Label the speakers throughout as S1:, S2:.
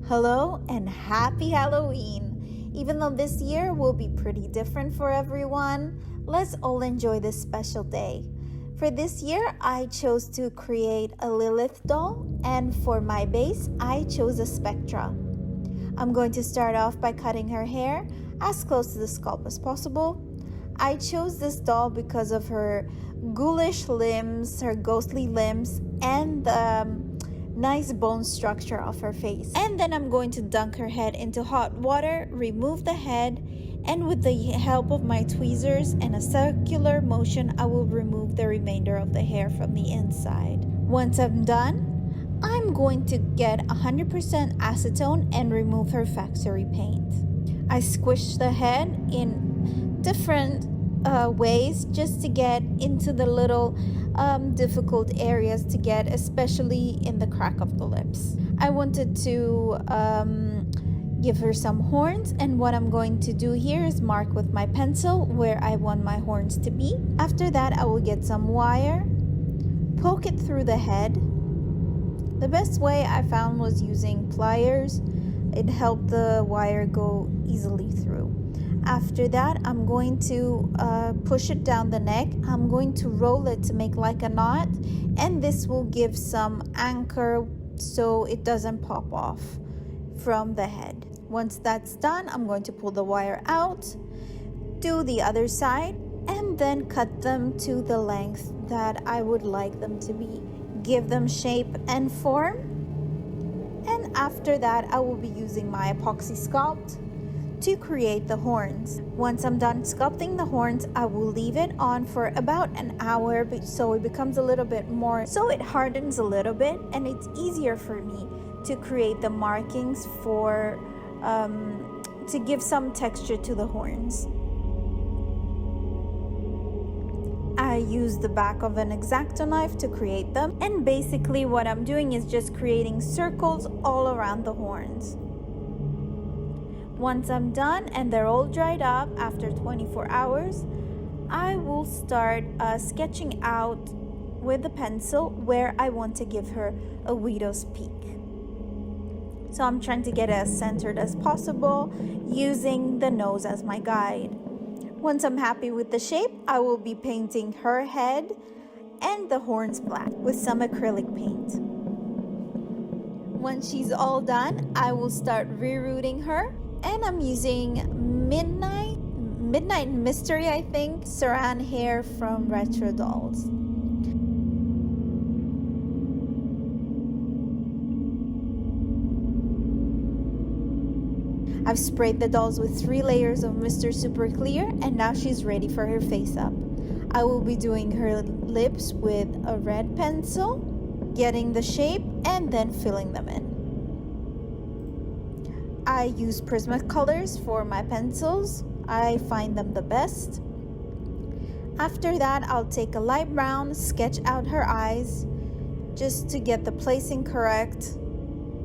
S1: Hello and happy Halloween! Even though this year will be pretty different for everyone, let's all enjoy this special day. For this year, I chose to create a Lilith doll, and for my base, I chose a Spectra. I'm going to start off by cutting her hair as close to the scalp as possible. I chose this doll because of her ghoulish limbs, her ghostly limbs, and the nice bone structure of her face. And then I'm going to dunk her head into hot water, remove the head, and with the help of my tweezers and a circular motion, I will remove the remainder of the hair from the inside. Once I'm done, I'm going to get 100% acetone and remove her factory paint. I squish the head in different ways just to get into the little difficult areas to get, especially in the crack of the lips. I wanted to give her some horns, and what I'm going to do here is mark with my pencil where I want my horns to be. After that, I will get some wire, poke it through the head. The best way I found was using pliers. It helped the wire go easily through. After that, I'm going to push it down the neck. I'm going to roll it to make like a knot, and this will give some anchor so it doesn't pop off from the head. Once that's done, I'm going to pull the wire out, do the other side, and then cut them to the length that I would like them to be. Give them shape and form, and after that, I will be using my epoxy sculpt to create the horns. Once I'm done sculpting the horns, I will leave it on for about an hour so it becomes a little bit more, so it hardens a little bit, and it's easier for me to create the markings for to give some texture to the horns. I use the back of an X-Acto knife to create them, and basically what I'm doing is just creating circles all around the horns. Once I'm done and they're all dried up after 24 hours, I will start sketching out with the pencil where I want to give her a widow's peak. So I'm trying to get it as centered as possible, using the nose as my guide. Once I'm happy with the shape, I will be painting her head and the horns black with some acrylic paint. Once she's all done, I will start rerouting her. And I'm using Midnight Mystery, I think, Saran hair from Retro Dolls. I've sprayed the dolls with 3 layers of Mr. Super Clear, and now she's ready for her face up. I will be doing her lips with a red pencil, getting the shape, and then filling them in. I use Prismacolors for my pencils. I find them the best. After that, I'll take a light brown, sketch out her eyes just to get the placing correct.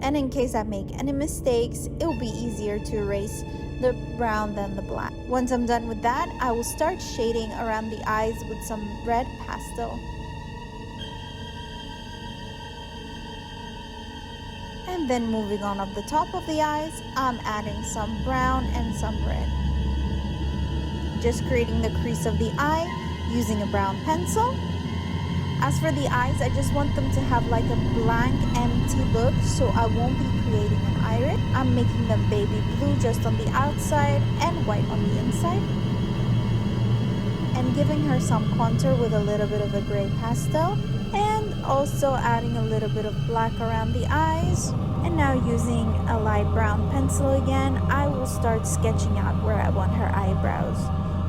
S1: And in case I make any mistakes, it will be easier to erase the brown than the black. Once I'm done with that, I will start shading around the eyes with some red pastel. And then moving on up the top of the eyes, I'm adding some brown and some red. Just creating the crease of the eye using a brown pencil. As for the eyes, I just want them to have like a blank, empty look, so I won't be creating an iris. I'm making them baby blue just on the outside and white on the inside. And giving her some contour with a little bit of a gray pastel. And also adding a little bit of black around the eyes. And now using a light brown pencil again, I will start sketching out where I want her eyebrows.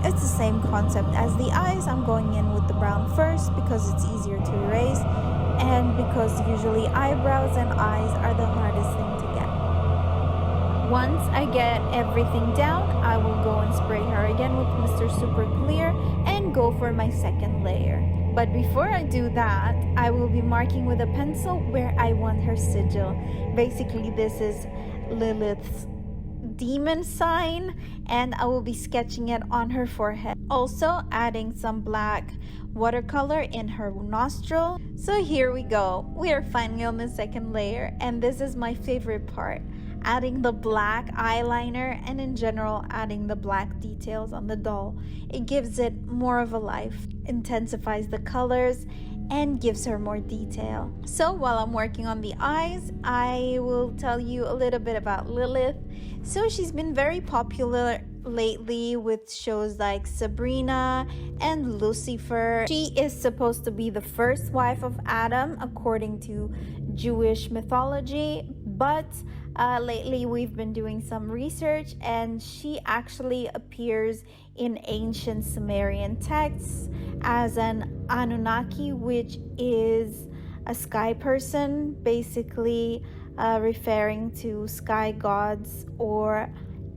S1: It's the same concept as the eyes. I'm going in with the brown first because it's easier to erase, and because usually eyebrows and eyes are the hardest thing to get. Once I get everything down, I will go and spray her again with Mr. Super Clear and go for my second layer. But before I do that, I will be marking with a pencil where I want her sigil. Basically, this is Lilith's demon sign, and I will be sketching it on her forehead. Also adding some black watercolor in her nostril. So here we go. We are finally on the second layer, and this is my favorite part. adding the black eyeliner, and in general adding the black details on the doll. It gives it more of a life, intensifies the colors, and gives her more detail. So while I'm working on the eyes, I will tell you a little bit about Lilith. So she's been very popular lately with shows like Sabrina and Lucifer. She is supposed to be the first wife of Adam according to Jewish mythology, but lately we've been doing some research, and she actually appears in ancient Sumerian texts as an Anunnaki, which is a sky person, basically referring to sky gods or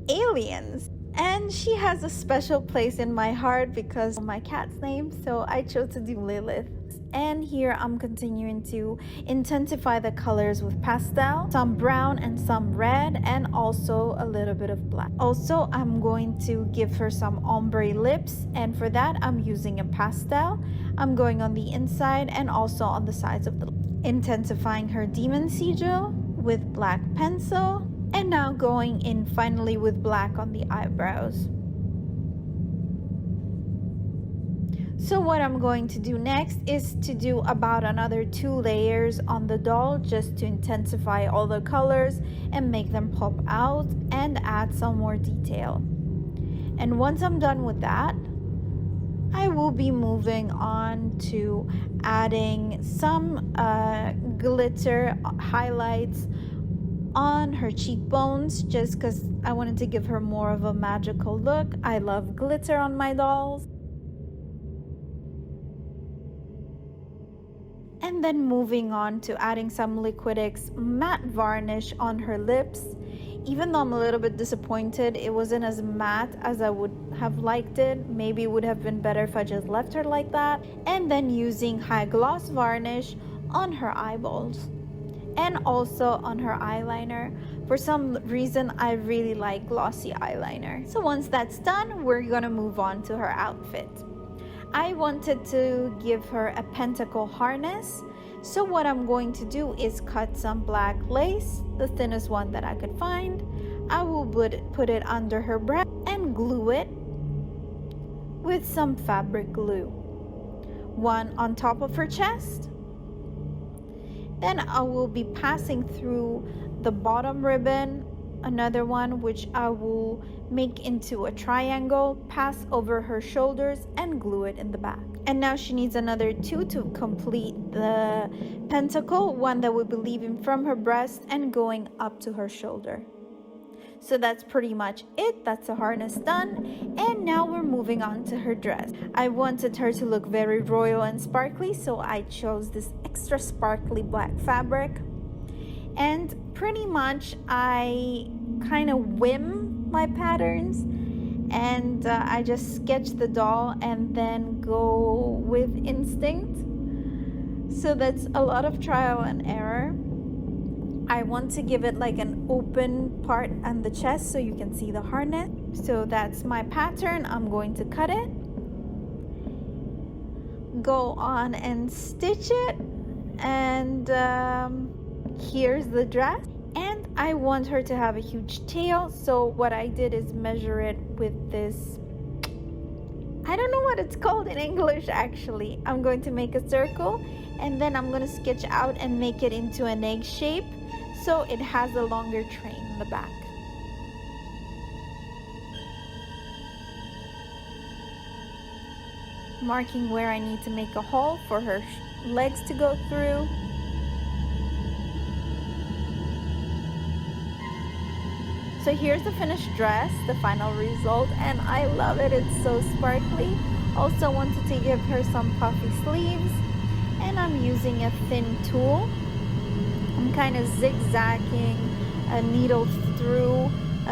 S1: aliens. And she has a special place in my heart because of my cat's name, so I chose to do Lilith. And here I'm continuing to intensify the colors with pastel, some brown and some red, and also a little bit of black. Also, I'm going to give her some ombre lips, and for that I'm using a pastel. I'm going on the inside and also on the sides of the lips. Intensifying her demon sigil with black pencil, and now going in finally with black on the eyebrows. So what I'm going to do next is to do about another 2 layers on the doll, just to intensify all the colors and make them pop out and add some more detail. And once I'm done with that, I will be moving on to adding some glitter highlights on her cheekbones, just because I wanted to give her more of a magical look. I love glitter on my dolls. And then moving on to adding some Liquitex matte varnish on her lips. Even though I'm a little bit disappointed it wasn't as matte as I would have liked it. Maybe it would have been better if I just left her like that. And then using high gloss varnish on her eyeballs and also on her eyeliner. For some reason I really like glossy eyeliner. So once that's done, we're gonna move on to her outfit. I wanted to give her a pentacle harness, so what I'm going to do is cut some black lace, the thinnest one that I could find. I will put it under her breast and glue it with some fabric glue. One on top of her chest. Then I will be passing through the bottom ribbon, another one which I will make into a triangle, pass over her shoulders and glue it in the back. And now she needs another 2 to complete the pentacle, one that will be leaving from her breast and going up to her shoulder. So that's pretty much it. That's the harness done. And now we're moving on to her dress. I wanted her to look very royal and sparkly, so I chose this extra sparkly black fabric. And pretty much I kind of whim my patterns, and I just sketch the doll and then go with instinct. So that's a lot of trial and error. I want to give it like an open part on the chest so you can see the harness. So that's my pattern. I'm going to cut it, go on and stitch it, and here's the dress. And I want her to have a huge tail, so what I did is measure it with this, I don't know what it's called in English actually. I'm going to make a circle, and then I'm going to sketch out and make it into an egg shape so it has a longer train in the back. Marking where I need to make a hole for her legs to go through. So here's the finished dress, the final result, and I love it. It's so sparkly. Also wanted to give her some puffy sleeves, and I'm using a thin tool. I'm kind of zigzagging a needle through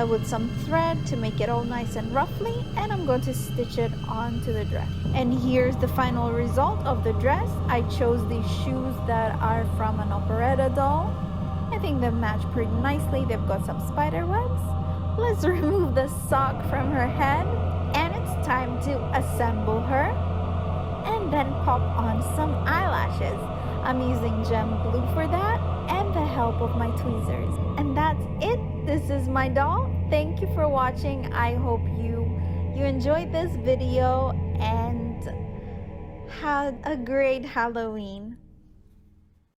S1: with some thread to make it all nice and ruffly, and I'm going to stitch it onto the dress. And here's the final result of the dress. I chose these shoes that are from an operetta doll. I think they match pretty nicely. They've got some spider webs. Let's remove the sock from her head, and it's time to assemble her and then pop on some eyelashes. I'm using gem glue for that and the help of my tweezers. And that's it. This my doll, thank you for watching. I hope you enjoyed this video and had a great Halloween.